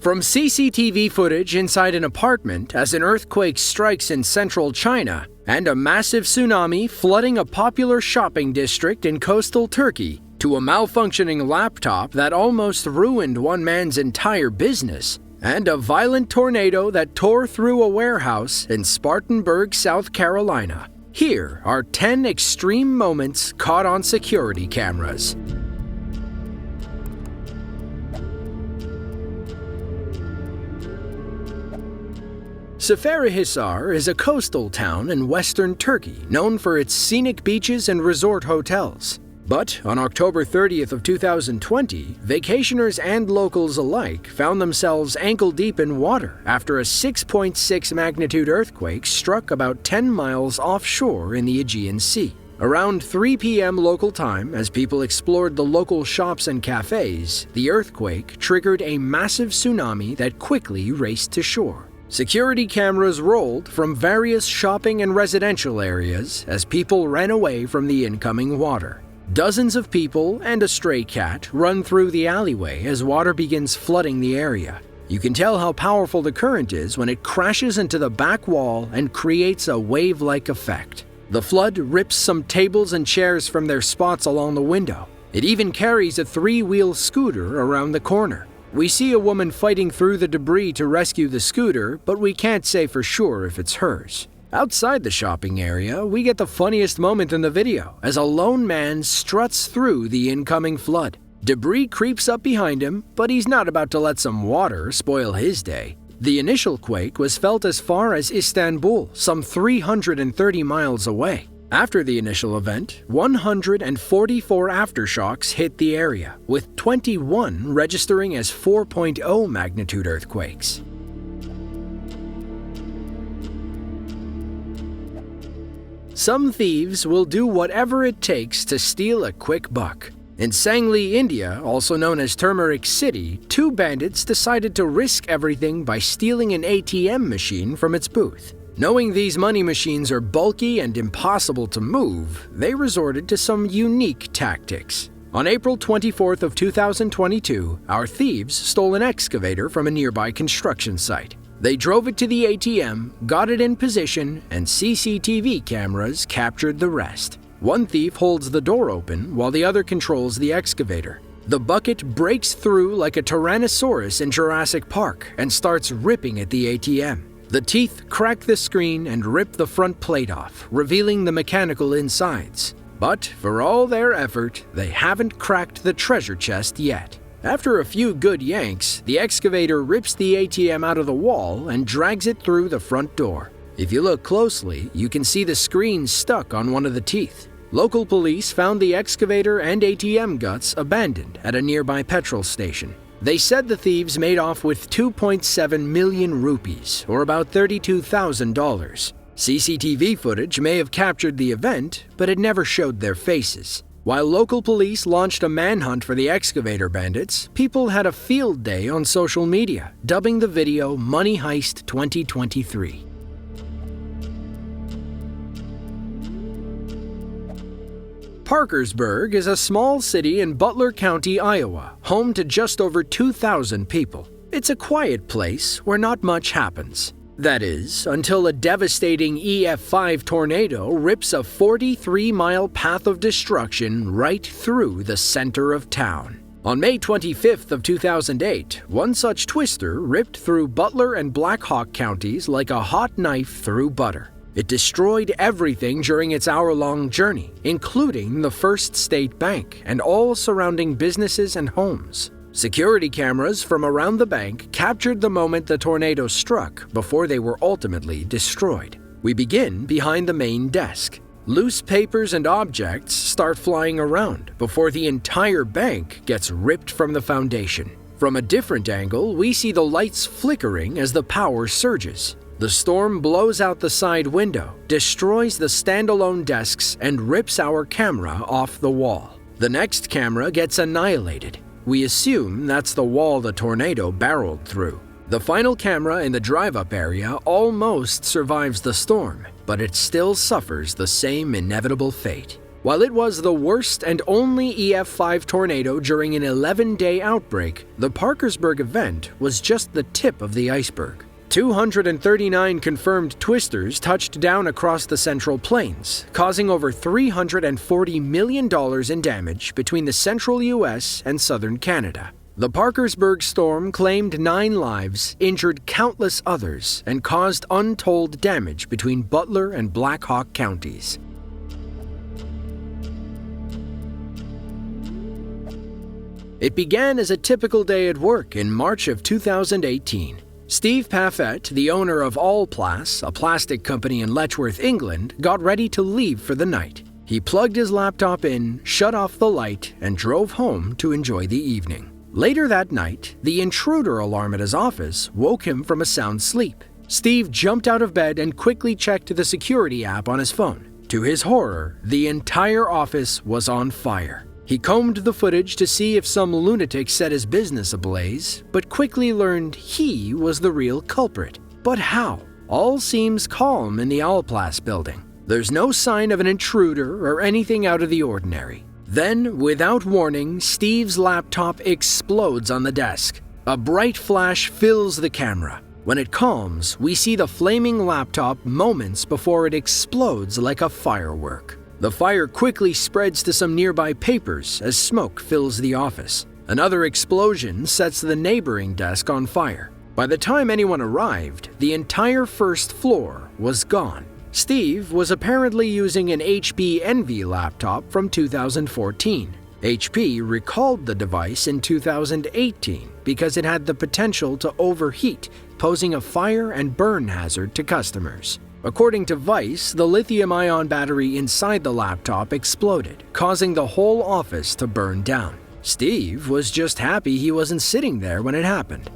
From CCTV footage inside an apartment as an earthquake strikes in central China, and a massive tsunami flooding a popular shopping district in coastal Turkey, to a malfunctioning laptop that almost ruined one man's entire business, and a violent tornado that tore through a warehouse in Spartanburg, South Carolina. Here are 10 extreme moments caught on security cameras. Seferihisar is a coastal town in western Turkey known for its scenic beaches and resort hotels. But on October 30th of 2020, vacationers and locals alike found themselves ankle-deep in water after a 6.6 magnitude earthquake struck about 10 miles offshore in the Aegean Sea. Around 3 p.m. local time, as people explored the local shops and cafes, the earthquake triggered a massive tsunami that quickly raced to shore. Security cameras rolled from various shopping and residential areas as people ran away from the incoming water. Dozens of people and a stray cat run through the alleyway as water begins flooding the area. You can tell how powerful the current is when it crashes into the back wall and creates a wave-like effect. The flood rips some tables and chairs from their spots along the window. It even carries a 3-wheel scooter around the corner. We see a woman fighting through the debris to rescue the scooter, but we can't say for sure if it's hers. Outside the shopping area, we get the funniest moment in the video as a lone man struts through the incoming flood. Debris creeps up behind him, but he's not about to let some water spoil his day. The initial quake was felt as far as Istanbul, some 330 miles away. After the initial event, 144 aftershocks hit the area, with 21 registering as 4.0 magnitude earthquakes. Some thieves will do whatever it takes to steal a quick buck. In Sangli, India, also known as Turmeric City, 2 bandits decided to risk everything by stealing an ATM machine from its booth. Knowing these money machines are bulky and impossible to move, they resorted to some unique tactics. On April 24th of 2022, our thieves stole an excavator from a nearby construction site. They drove it to the ATM, got it in position, and CCTV cameras captured the rest. One thief holds the door open while the other controls the excavator. The bucket breaks through like a Tyrannosaurus in Jurassic Park and starts ripping at the ATM. The teeth crack the screen and rip the front plate off, revealing the mechanical insides. But for all their effort, they haven't cracked the treasure chest yet. After a few good yanks, the excavator rips the ATM out of the wall and drags it through the front door. If you look closely, you can see the screen stuck on one of the teeth. Local police found the excavator and ATM guts abandoned at a nearby petrol station. They said the thieves made off with 2.7 million rupees, or about $32,000. CCTV footage may have captured the event, but it never showed their faces. While local police launched a manhunt for the excavator bandits, people had a field day on social media, dubbing the video Money Heist 2023. Parkersburg is a small city in Butler County, Iowa, home to just over 2,000 people. It's a quiet place where not much happens. That is, until a devastating EF5 tornado rips a 43-mile path of destruction right through the center of town. On May 25th of 2008, one such twister ripped through Butler and Black Hawk counties like a hot knife through butter. It destroyed everything during its hour-long journey, including the First State Bank and all surrounding businesses and homes. Security cameras from around the bank captured the moment the tornado struck before they were ultimately destroyed. We begin behind the main desk. Loose papers and objects start flying around before the entire bank gets ripped from the foundation. From a different angle, we see the lights flickering as the power surges. The storm blows out the side window, destroys the standalone desks, and rips our camera off the wall. The next camera gets annihilated. We assume that's the wall the tornado barreled through. The final camera in the drive-up area almost survives the storm, but it still suffers the same inevitable fate. While it was the worst and only EF5 tornado during an 11-day outbreak, the Parkersburg event was just the tip of the iceberg. 239 confirmed twisters touched down across the Central Plains, causing over $340 million in damage between the central U.S. and southern Canada. The Parkersburg storm claimed 9 lives, injured countless others, and caused untold damage between Butler and Black Hawk counties. It began as a typical day at work in March of 2018. Steve Paffett, the owner of Allplas, a plastic company in Letchworth, England, got ready to leave for the night. He plugged his laptop in, shut off the light, and drove home to enjoy the evening. Later that night, the intruder alarm at his office woke him from a sound sleep. Steve jumped out of bed and quickly checked the security app on his phone. To his horror, the entire office was on fire. He combed the footage to see if some lunatic set his business ablaze, but quickly learned he was the real culprit. But how? All seems calm in the Allplas building. There's no sign of an intruder or anything out of the ordinary. Then, without warning, Steve's laptop explodes on the desk. A bright flash fills the camera. When it calms, we see the flaming laptop moments before it explodes like a firework. The fire quickly spreads to some nearby papers as smoke fills the office. Another explosion sets the neighboring desk on fire. By the time anyone arrived, the entire first floor was gone. Steve was apparently using an HP Envy laptop from 2014. HP recalled the device in 2018 because it had the potential to overheat, posing a fire and burn hazard to customers. According to Vice, the lithium-ion battery inside the laptop exploded, causing the whole office to burn down. Steve was just happy he wasn't sitting there when it happened.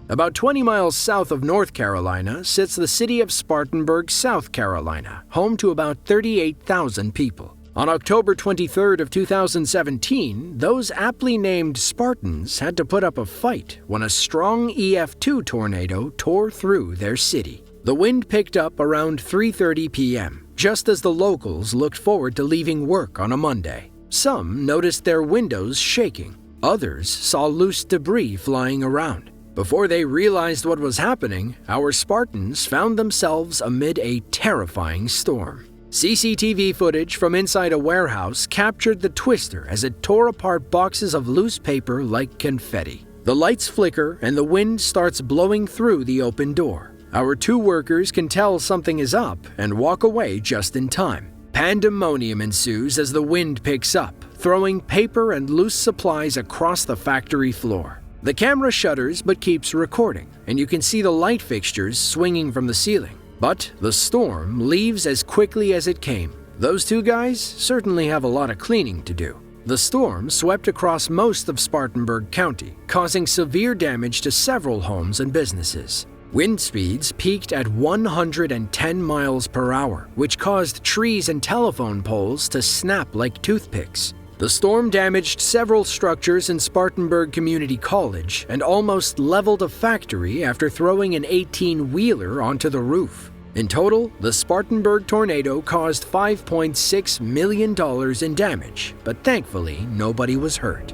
About 20 miles south of North Carolina sits the city of Spartanburg, South Carolina, home to about 38,000 people. On October 23rd of 2017, those aptly named Spartans had to put up a fight when a strong EF2 tornado tore through their city. The wind picked up around 3:30 p.m., just as the locals looked forward to leaving work on a Monday. Some noticed their windows shaking. Others saw loose debris flying around. Before they realized what was happening, our Spartans found themselves amid a terrifying storm. CCTV footage from inside a warehouse captured the twister as it tore apart boxes of loose paper like confetti. The lights flicker and the wind starts blowing through the open door. Our 2 workers can tell something is up and walk away just in time. Pandemonium ensues as the wind picks up, throwing paper and loose supplies across the factory floor. The camera shutters but keeps recording, and you can see the light fixtures swinging from the ceiling. But the storm leaves as quickly as it came. Those 2 guys certainly have a lot of cleaning to do. The storm swept across most of Spartanburg County, causing severe damage to several homes and businesses. Wind speeds peaked at 110 miles per hour, which caused trees and telephone poles to snap like toothpicks. The storm damaged several structures in Spartanburg Community College and almost leveled a factory after throwing an 18-wheeler onto the roof. In total, the Spartanburg tornado caused $5.6 million in damage, but thankfully nobody was hurt.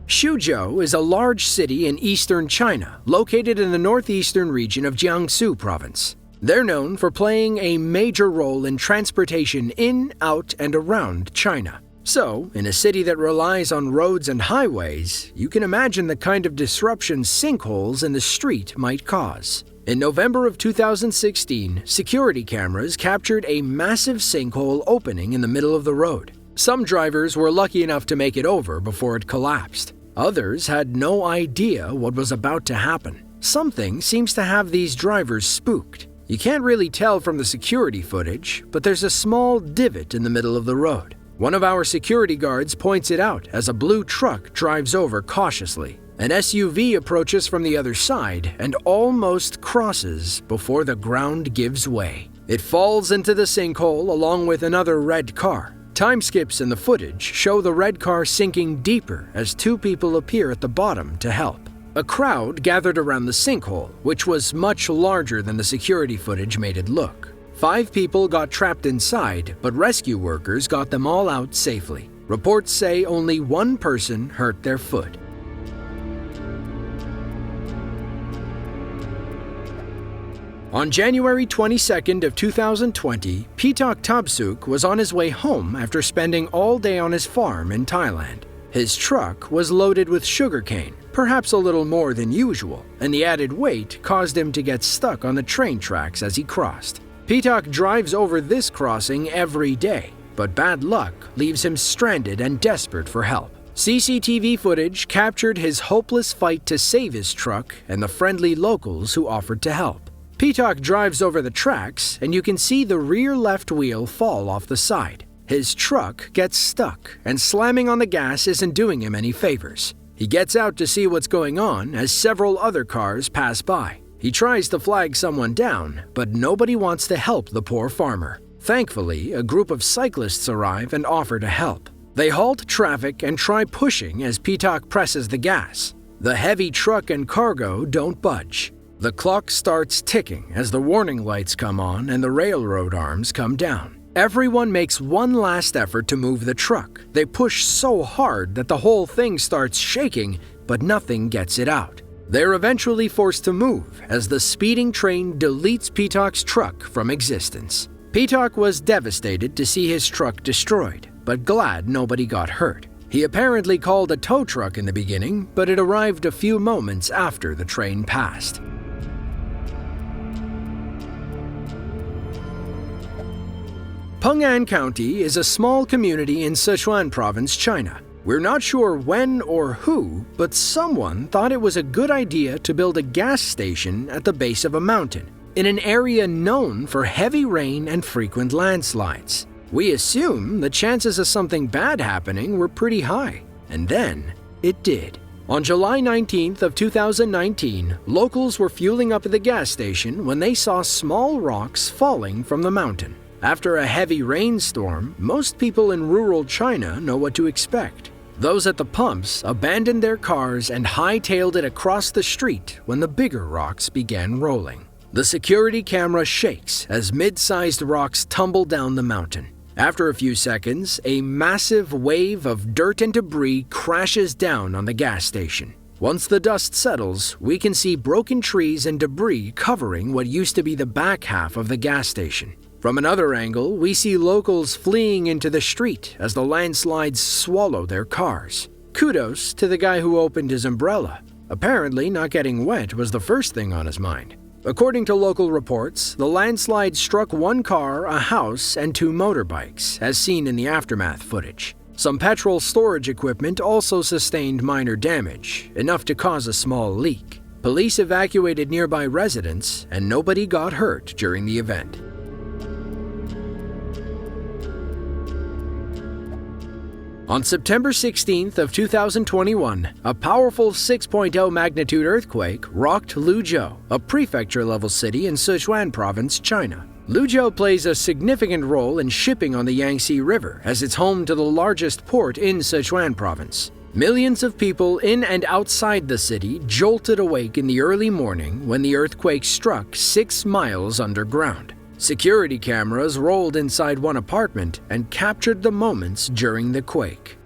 Suzhou is a large city in eastern China, located in the northeastern region of Jiangsu Province. They're known for playing a major role in transportation in, out, and around China. So, in a city that relies on roads and highways, you can imagine the kind of disruption sinkholes in the street might cause. In November of 2016, security cameras captured a massive sinkhole opening in the middle of the road. Some drivers were lucky enough to make it over before it collapsed. Others had no idea what was about to happen. Something seems to have these drivers spooked. You can't really tell from the security footage, but there's a small divot in the middle of the road. One of our security guards points it out as a blue truck drives over cautiously. An SUV approaches from the other side and almost crosses before the ground gives way. It falls into the sinkhole along with another red car. Time skips in the footage show the red car sinking deeper as 2 people appear at the bottom to help. A crowd gathered around the sinkhole, which was much larger than the security footage made it look. 5 people got trapped inside, but rescue workers got them all out safely. Reports say only 1 person hurt their foot. On January 22nd of 2020, Pitak Tabsuk was on his way home after spending all day on his farm in Thailand. His truck was loaded with sugarcane, perhaps a little more than usual, and the added weight caused him to get stuck on the train tracks as he crossed. Pitak drives over this crossing every day, but bad luck leaves him stranded and desperate for help. CCTV footage captured his hopeless fight to save his truck and the friendly locals who offered to help. Pitak drives over the tracks, and you can see the rear left wheel fall off the side. His truck gets stuck, and slamming on the gas isn't doing him any favors. He gets out to see what's going on as several other cars pass by. He tries to flag someone down, but nobody wants to help the poor farmer. Thankfully, a group of cyclists arrive and offer to help. They halt traffic and try pushing as Pitak presses the gas. The heavy truck and cargo don't budge. The clock starts ticking as the warning lights come on and the railroad arms come down. Everyone makes one last effort to move the truck. They push so hard that the whole thing starts shaking, but nothing gets it out. They're eventually forced to move as the speeding train deletes Pitak's truck from existence. Pitak was devastated to see his truck destroyed, but glad nobody got hurt. He apparently called a tow truck in the beginning, but it arrived a few moments after the train passed. Peng'an County is a small community in Sichuan Province, China. We're not sure when or who, but someone thought it was a good idea to build a gas station at the base of a mountain, in an area known for heavy rain and frequent landslides. We assume the chances of something bad happening were pretty high, and then it did. On July 19th of 2019, locals were fueling up at the gas station when they saw small rocks falling from the mountain. After a heavy rainstorm, most people in rural China know what to expect. Those at the pumps abandoned their cars and hightailed it across the street when the bigger rocks began rolling. The security camera shakes as mid-sized rocks tumble down the mountain. After a few seconds, a massive wave of dirt and debris crashes down on the gas station. Once the dust settles, we can see broken trees and debris covering what used to be the back half of the gas station. From another angle, we see locals fleeing into the street as the landslides swallow their cars. Kudos to the guy who opened his umbrella. Apparently, not getting wet was the first thing on his mind. According to local reports, the landslide struck 1 car, a house, and 2 motorbikes, as seen in the aftermath footage. Some petrol storage equipment also sustained minor damage, enough to cause a small leak. Police evacuated nearby residents, and nobody got hurt during the event. On September 16th of 2021, a powerful 6.0 magnitude earthquake rocked Luzhou, a prefecture-level city in Sichuan Province, China. Luzhou plays a significant role in shipping on the Yangtze River as it's home to the largest port in Sichuan Province. Millions of people in and outside the city jolted awake in the early morning when the earthquake struck 6 miles underground. Security cameras rolled inside one apartment and captured the moments during the quake.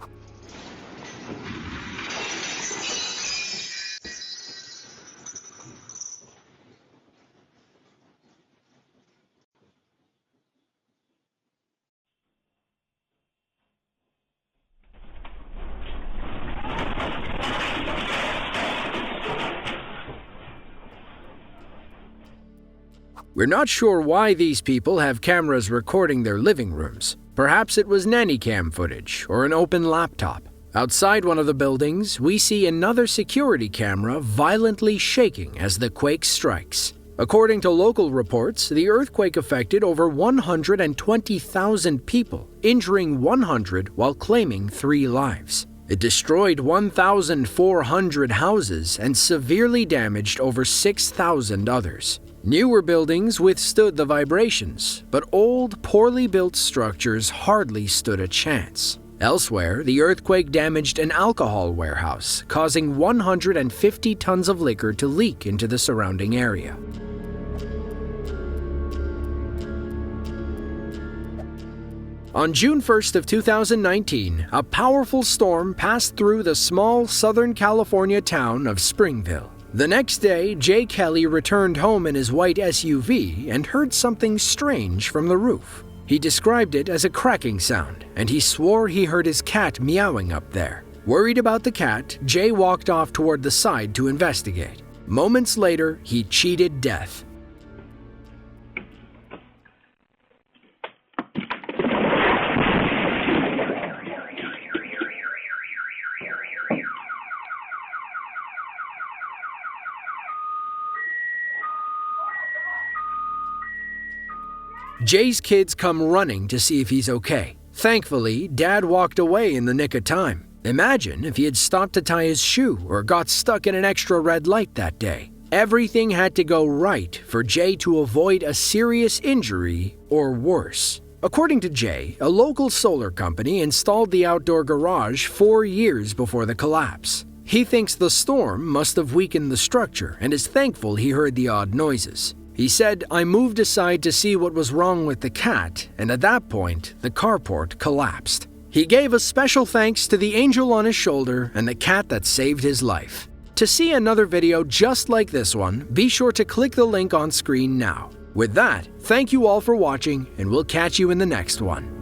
We're not sure why these people have cameras recording their living rooms. Perhaps it was nanny cam footage or an open laptop. Outside one of the buildings, we see another security camera violently shaking as the quake strikes. According to local reports, the earthquake affected over 120,000 people, injuring 100 while claiming 3 lives. It destroyed 1,400 houses and severely damaged over 6,000 others. Newer buildings withstood the vibrations, but old, poorly built structures hardly stood a chance. Elsewhere, the earthquake damaged an alcohol warehouse, causing 150 tons of liquor to leak into the surrounding area. On June 1st of 2019, a powerful storm passed through the small Southern California town of Springville. The next day, Jay Kelly returned home in his white SUV and heard something strange from the roof. He described it as a cracking sound, and he swore he heard his cat meowing up there. Worried about the cat, Jay walked off toward the side to investigate. Moments later, he cheated death. Jay's kids come running to see if he's okay. Thankfully, Dad walked away in the nick of time. Imagine if he had stopped to tie his shoe or got stuck in an extra red light that day. Everything had to go right for Jay to avoid a serious injury or worse. According to Jay, a local solar company installed the outdoor garage 4 years before the collapse. He thinks the storm must have weakened the structure and is thankful he heard the odd noises. He said, "I moved aside to see what was wrong with the cat, and at that point, the carport collapsed." He gave a special thanks to the angel on his shoulder and the cat that saved his life. To see another video just like this one, be sure to click the link on screen now. With that, thank you all for watching, and we'll catch you in the next one.